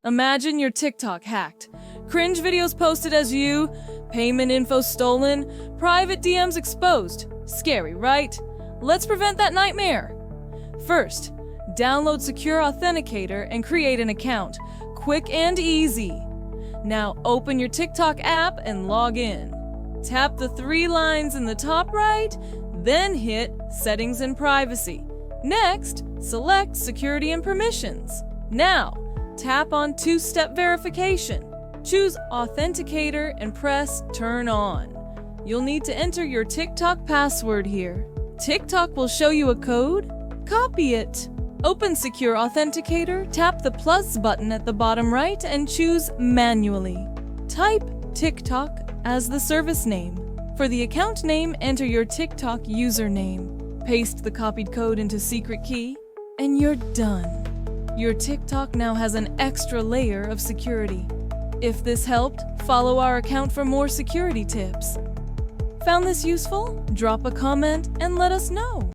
Imagine your TikTok hacked. Cringe videos posted as you, payment info stolen, private DMs exposed. Scary, right? Let's prevent that nightmare. First, download Secure Authenticator and create an account. Quick and easy. Now open your TikTok app and log in. Tap the 3 lines in the top right, then hit Settings and Privacy. Next, select Security and Permissions. Now, tap on 2-step verification. Choose Authenticator and press Turn On. You'll need to enter your TikTok password here. TikTok will show you a code. Copy it. Open Secure Authenticator, tap the plus button at the bottom right and choose Manually. Type TikTok as the service name. For the account name, enter your TikTok username. Paste the copied code into secret key, and you're done. Your TikTok now has an extra layer of security. If this helped, follow our account for more security tips. Found this useful? Drop a comment and let us know.